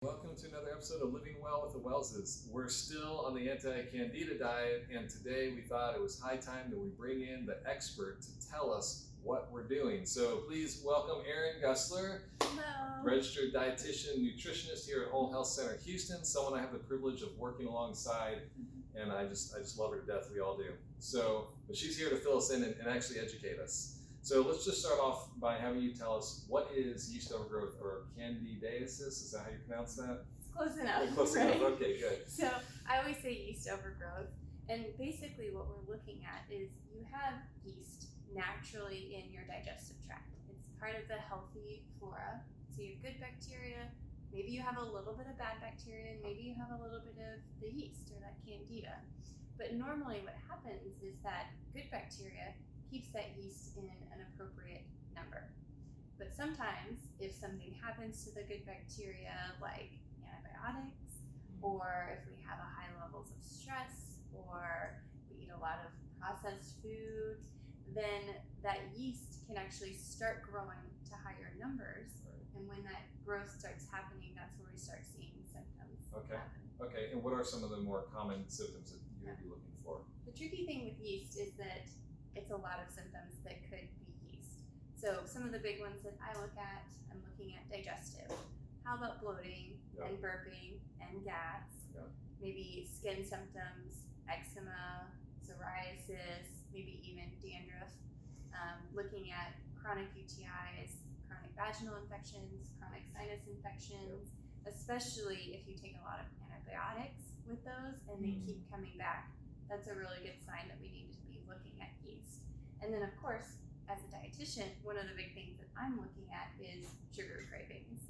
Welcome to another episode of Living Well with the Wellses. We're still on the Anti-Candida diet, and today we thought it was high time that we bring in the expert to tell us what we're doing. So please welcome Erin Gussler, Hello. registered dietitian, nutritionist here at Whole Health Center Houston, someone I have the privilege of working alongside, and I just love her to death. We all do. But she's here to fill us in and actually educate us. So let's just start off by having you tell us what is yeast overgrowth or candidiasis. Is that how you pronounce that? It's close enough. Close right? enough. Okay, good. So I always say yeast overgrowth, and basically what we're looking at is you have yeast naturally in your digestive tract. It's part of the healthy flora. So you have good bacteria. Maybe you have a little bit of bad bacteria, and maybe you have a little bit of the yeast or that candida. But normally what happens is that good bacteria keeps that yeast in an appropriate number. But sometimes if something happens to the good bacteria, like antibiotics, or if we have a high levels of stress, or we eat a lot of processed food, then that yeast can actually start growing to higher numbers. And when that growth starts happening, that's where we start seeing symptoms happen. Okay, and what are some of the more common symptoms that you would be looking for? The tricky thing with yeast is that it's a lot of symptoms that could be yeast. So some of the big ones that I look at, I'm looking at digestive. How about bloating and burping and gas? Maybe skin symptoms, eczema, psoriasis, maybe even dandruff. Looking at chronic UTIs, chronic vaginal infections, chronic sinus infections, especially if you take a lot of antibiotics with those and they keep coming back. That's a really good sign that we need to be looking at yeast. And then of course, as a dietitian, one of the big things that I'm looking at is sugar cravings.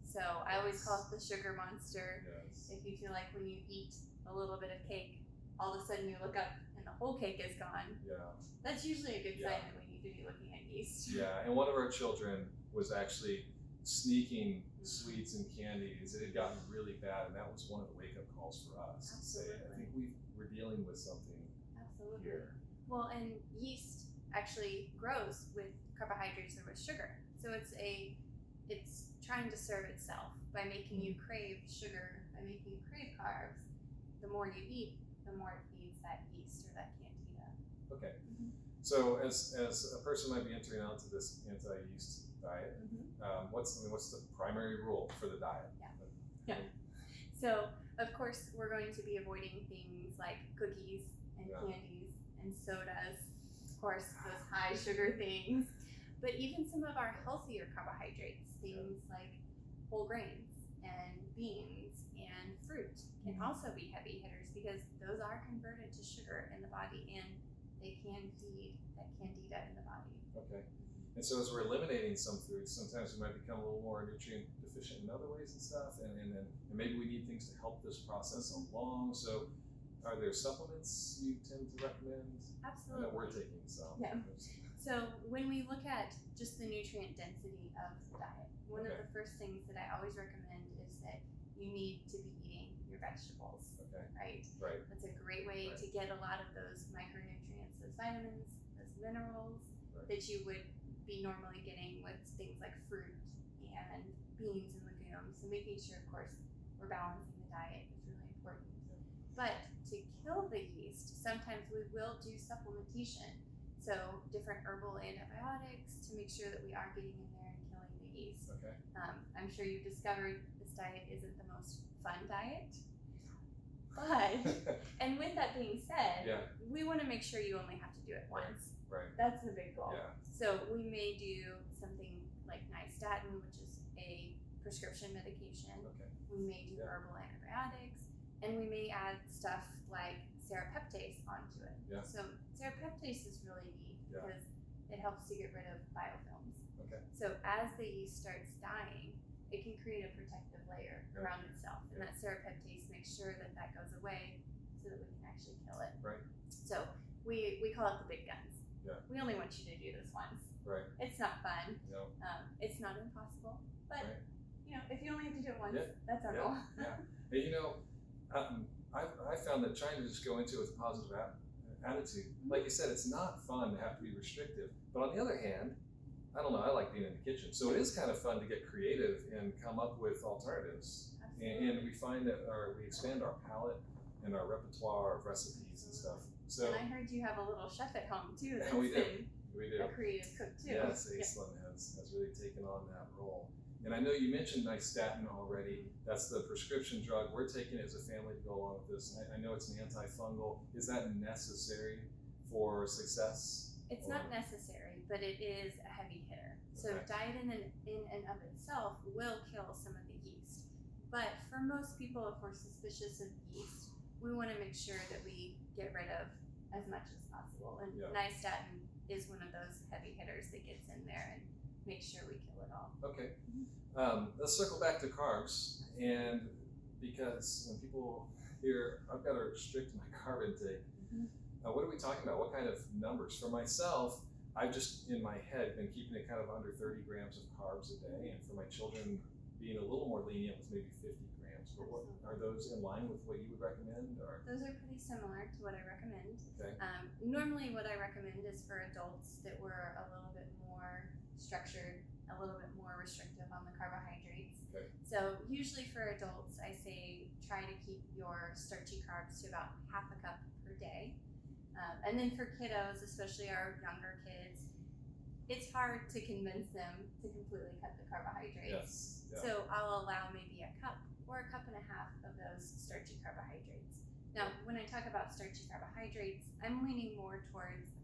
So I always call it the sugar monster. Yes. If you feel like when you eat a little bit of cake, all of a sudden you look up and the whole cake is gone. That's usually a good sign that we need to be looking at yeast. Yeah, and one of our children was actually sneaking sweets and candies. It had gotten really bad, and that was one of the wake-up calls for us. Absolutely. I think we're dealing with something here. Well, and yeast actually grows with carbohydrates or with sugar. So it's trying to serve itself by making you crave sugar, by making you crave carbs. The more you eat, the more it feeds that yeast or that candida. Okay. So as a person might be entering onto this anti-yeast diet, what's the primary rule for the diet? Yeah. So of course we're going to be avoiding things like cookies and candies and sodas, of course those high sugar things, but even some of our healthier carbohydrates, things like whole grains and beans and fruit can also be heavy hitters because those are converted to sugar in the body and they can feed that candida in the body. Okay. And so as we're eliminating some foods, sometimes we might become a little more nutrient deficient in other ways and stuff, and maybe we need things to help this process along. So are there supplements you tend to recommend? Absolutely. I know we're taking some. Yeah. So when we look at just the nutrient density of the diet, one of the first things that I always recommend is that you need to be eating your vegetables, right? That's a great way to get a lot of those micronutrients, those vitamins, those minerals that you would be normally getting with things like fruit and beans and legumes. So making sure, of course, we're balancing the diet is really important. But to kill the yeast, sometimes we will do supplementation. So different herbal antibiotics to make sure that we are getting in there and killing the yeast. I'm sure you've discovered this diet isn't the most fun diet. But, and with that being said, we want to make sure you only have to do it once. That's the big goal. So we may do something like nystatin, which is a prescription medication. We may do herbal antibiotics, and we may add stuff like serrapeptase onto it. So serrapeptase is really neat because it helps to get rid of biofilms. So as the yeast starts dying, it can create a protective layer around itself, and that serrapeptase makes sure that that goes away so that we can actually kill it. So we call it the big guns. We only want you to do this once. It's not fun. It's not impossible, but if you only have to do it once, that's our goal. Hey, I found that trying to just go into it with a positive attitude, like you said, it's not fun to have to be restrictive. But on the other hand, I don't know, I like being in the kitchen. So it is kind of fun to get creative and come up with alternatives. and we find that we expand our palate and our repertoire of recipes and stuff. So, and I heard you have a little chef at home too. That's we do. a creative cook too. Yes, Aislinn has really taken on that role. And I know you mentioned nystatin already. That's the prescription drug. We're taking it as a family to go along with this. I know it's an antifungal. Is that necessary for success? It's not necessary, but it is a heavy hitter. So diet in and of itself will kill some of the yeast. But for most people, if we're suspicious of yeast, we want to make sure that we get rid of as much as possible. And nystatin is one of those heavy hitters that gets in there and makes sure we kill it all. Okay. Let's circle back to carbs. And because when people hear, I've got to restrict my carb intake, what are we talking about? What kind of numbers? For myself, I've just, in my head, been keeping it kind of under 30 grams of carbs a day. And for my children, being a little more lenient with maybe 50 grams. But what, are those in line with what you would recommend? Or? Those are pretty similar to what I recommend. Okay. Normally what I recommend is for adults that were a little bit more structured, a little bit more restrictive on the carbohydrates. Okay. So usually for adults, I say try to keep your starchy carbs to about half a cup per day. And then for kiddos, especially our younger kids, it's hard to convince them to completely cut the carbohydrates. Yes. Yeah. So I'll allow maybe a cup or a cup and a half of those starchy carbohydrates. Now, when I talk about starchy carbohydrates, I'm leaning more towards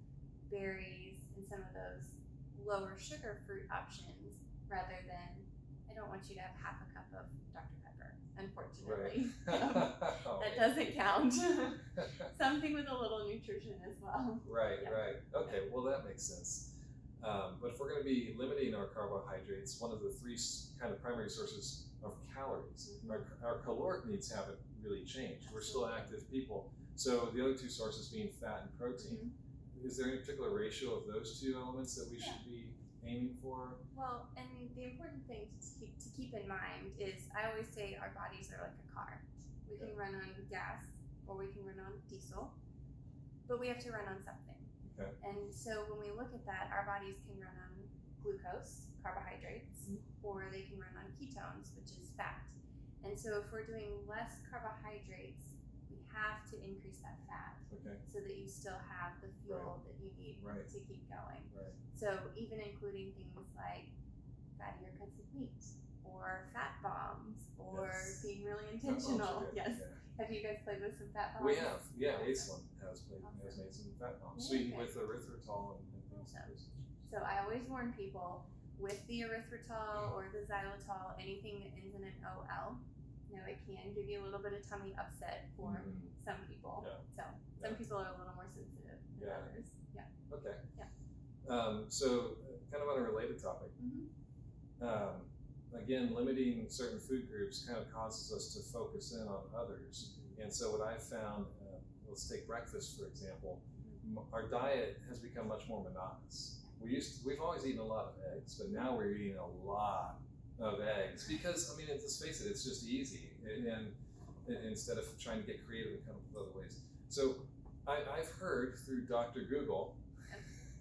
berries and some of those lower sugar fruit options rather than, I don't want you to have half a cup of Dr. Pepper, unfortunately. Right. That doesn't count. Something with a little nutrition as well. Right, right. Okay, well that makes sense. But if we're going to be limiting our carbohydrates, one of the three kind of primary sources of calories, our caloric needs haven't really changed. We're still active people. So the other two sources being fat and protein. Is there any particular ratio of those two elements that we should be aiming for? Well, and the important thing to keep in mind is I always say our bodies are like a car. We can run on gas or we can run on diesel, but we have to run on something. Okay. And so when we look at that, our bodies can run on glucose, carbohydrates, or they can run on ketones, which is fat. And so if we're doing less carbohydrates, we have to increase that fat so that you still have the fuel that you need to keep going. Right. So even including things like fattier cuts of meat or fat bombs or being really intentional. Yes. Yeah. Have you guys played with some fat bombs? We have. Yeah, Aislinn has made some fat bombs, sweetened with erythritol and things. So I always warn people with the erythritol or the xylitol, anything that ends in an OL, it can give you a little bit of tummy upset for some people. Yeah. So some people are a little more sensitive than others. Yeah. Okay. Yeah. So kind of on a related topic. Again, limiting certain food groups kind of causes us to focus in on others. And so what I've found, let's take breakfast for example, our diet has become much more monotonous. We've always eaten a lot of eggs, but now we're eating a lot of eggs because, I mean, let's face it, it's just easy. And instead of trying to get creative and come up with other ways. So I've heard through Dr. Google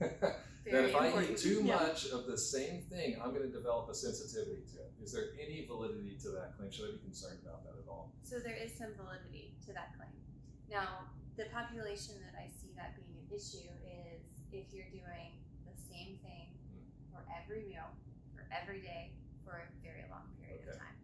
that if I eat too much of the same thing, I'm going to develop a sensitivity to it. Is there any validity to that claim? Should I be concerned about that at all? So there is some validity to that claim. Now, the population that I see that being an issue is if you're doing the same thing for every meal, for every day, for a very long period of time.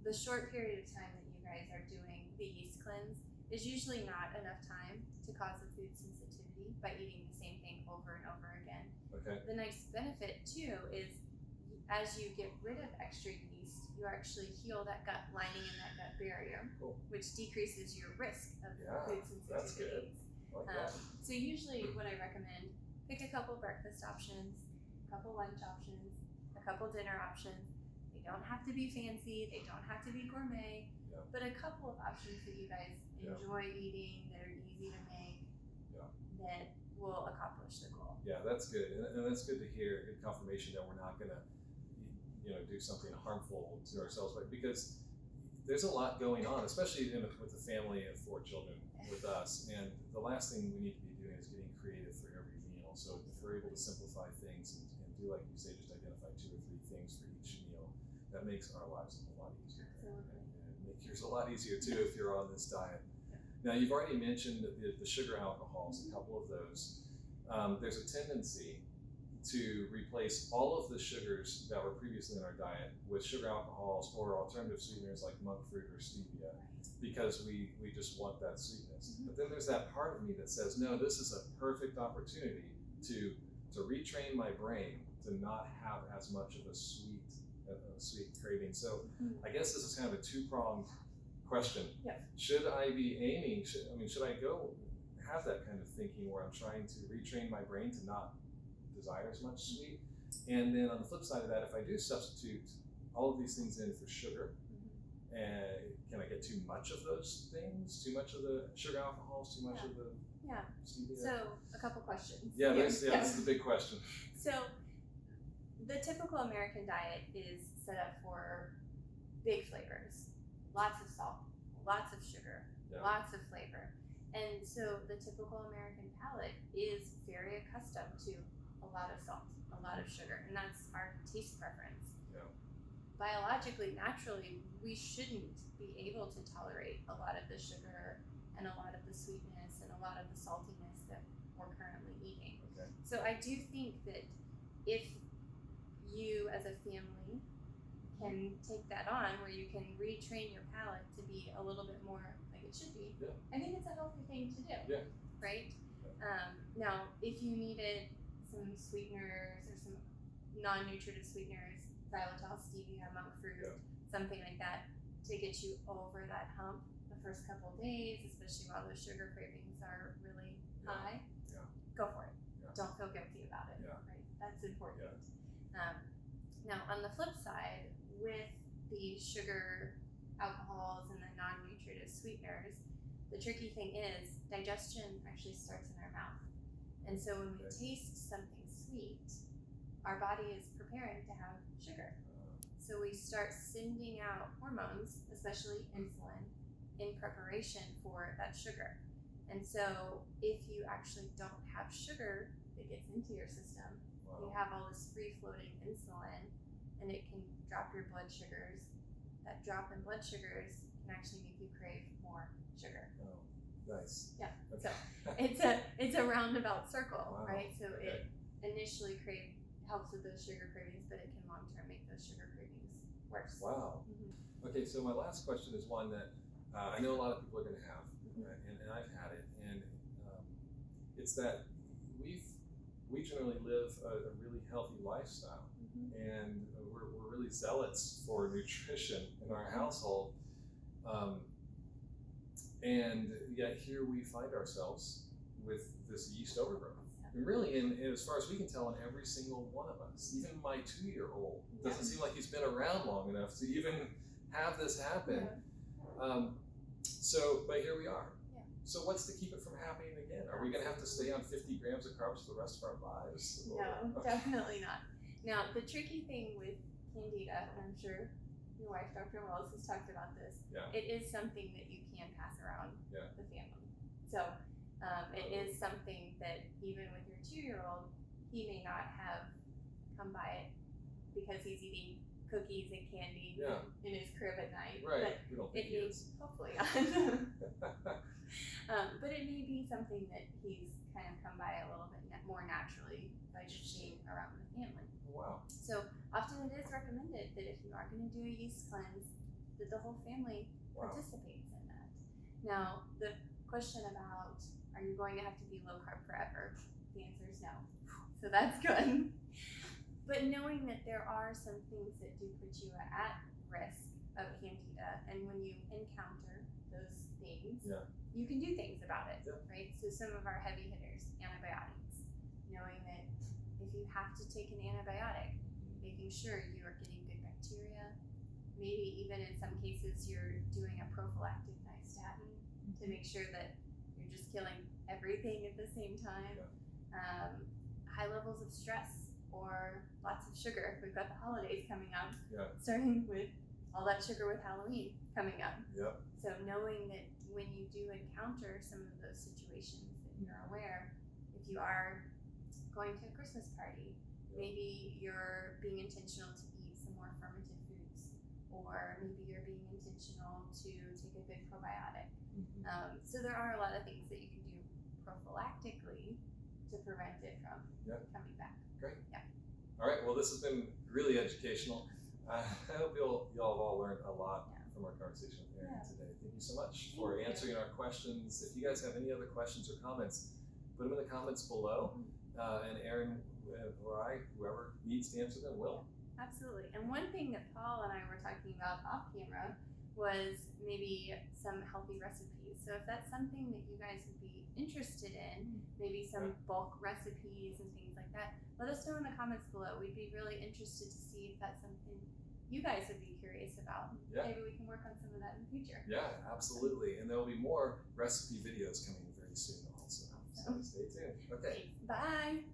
The short period of time that you guys are doing the yeast cleanse is usually not enough time to cause a food sensitivity by eating the same thing over and over again. The nice benefit too is as you get rid of extra yeast, you actually heal that gut lining and that gut barrier, which decreases your risk of food sensitivities. That's good. I like that. So usually what I recommend, pick a couple breakfast options, a couple lunch options, a couple dinner options. They don't have to be fancy, they don't have to be gourmet, but a couple of options that you guys enjoy eating, that are easy to make, that will accomplish the goal. Yeah, that's good, and that's good to hear. Good confirmation that we're not going to, do something harmful to ourselves, but because there's a lot going on, especially with a family of 4 children with us, and the last thing we need to be doing is getting creative for every meal. So if we're able to simplify things and do, like you say, just identify 2 or 3 things for each meal, that makes our lives a lot easier. And make yours a lot easier too if you're on this diet. Now, you've already mentioned the sugar alcohols, a couple of those. There's a tendency to replace all of the sugars that were previously in our diet with sugar alcohols or alternative sweeteners like monk fruit or stevia, because we just want that sweetness. But then there's that part of me that says, no, this is a perfect opportunity to retrain my brain to not have as much of a sweet craving. So I guess this is kind of a two-pronged question. Should I be aiming, should I go have that kind of thinking where I'm trying to retrain my brain to not desire as much sweet? And then on the flip side of that, if I do substitute all of these things in for sugar, can I get too much of those things? Too much of the sugar alcohols? Too much of the stevia? So a couple questions. This is the big question. So the typical American diet is set up for big flavors, lots of salt, lots of sugar, lots of flavor. And so the typical American palate is very accustomed to a lot of salt, a lot of sugar, and that's our taste preference. Biologically, naturally, we shouldn't be able to tolerate a lot of the sugar and a lot of the sweetness and a lot of the saltiness that we're currently eating. So I do think that if you as a family can take that on, where you can retrain your palate to be a little bit more like it should be, I think it's a healthy thing to do, right? Now, if you needed some sweeteners or some non-nutritive sweeteners, xylitol, stevia, monk fruit, something like that, to get you over that hump the first couple of days, especially while those sugar cravings are really high, go for it. Don't feel guilty about it, right? That's important. Now, on the flip side, with the sugar alcohols and the non-nutritive sweeteners, the tricky thing is digestion actually starts in our mouth. And so when we taste something sweet, our body is preparing to have sugar. So we start sending out hormones, especially insulin, in preparation for that sugar. And so if you actually don't have sugar that gets into your system, you have all this free-floating insulin, and it can drop your blood sugars. That drop in blood sugars can actually make you crave more sugar. Nice. So it's a roundabout circle, right? So it initially helps with those sugar cravings, but it can long term make those sugar cravings worse. Okay, so my last question is one that I know a lot of people are going to have, and I've had it, and it's that we generally live a really healthy lifestyle, and we're really zealots for nutrition in our household. And yet here we find ourselves with this yeast overgrowth. And really, as far as we can tell, in every single one of us, even my 2-year-old doesn't seem like he's been around long enough to even have this happen. But here we are. So what's to keep it from happening again? Are we going to have to stay on 50 grams of carbs for the rest of our lives? No, definitely not. Now, the tricky thing with Candida, and I'm sure your wife, Dr. Wells, has talked about this, it is something that you can pass around the family. So it is something that even with your 2-year-old, he may not have come by it because he's eating cookies and candy in his crib at night. Right. But we don't think he is. Hopefully not. But it may be something that he's kind of come by a little bit more naturally by just being around the family. Wow. So often it is recommended that if you are going to do a yeast cleanse, that the whole family participates in that. Now, the question about, are you going to have to be low carb forever? The answer is no. So that's good. But knowing that there are some things that do put you at risk of Candida, and when you encounter those things, you can do things about it, right? So some of our heavy hitters, antibiotics, knowing that if you have to take an antibiotic, making sure you are getting good bacteria, maybe even in some cases you're doing a prophylactic nystatin to make sure that you're just killing everything at the same time. High levels of stress or lots of sugar. We've got the holidays coming up, starting with all that sugar with Halloween coming up. So knowing that when you do encounter some of those situations that you're aware, if you are going to a Christmas party, maybe you're being intentional to eat some more fermented foods, or maybe you're being intentional to So there are a lot of things that you can do prophylactically to prevent it from coming back. Great. Yeah. All right. Well, this has been really educational. I hope y'all have all learned a lot from our conversation with Erin today. Thank you so much for answering our questions. If you guys have any other questions or comments, put them in the comments below, and Erin or I, whoever needs to answer them, will. Absolutely. And one thing that Paul and I were talking about off camera was maybe some healthy recipes. So if that's something that you guys would be interested in, maybe some bulk recipes and things like that, let us know in the comments below. We'd be really interested to see if that's something you guys would be curious about. Yeah. Maybe we can work on some of that in the future. Yeah, absolutely. And there will be more recipe videos coming very soon also. So stay tuned. Okay. Bye.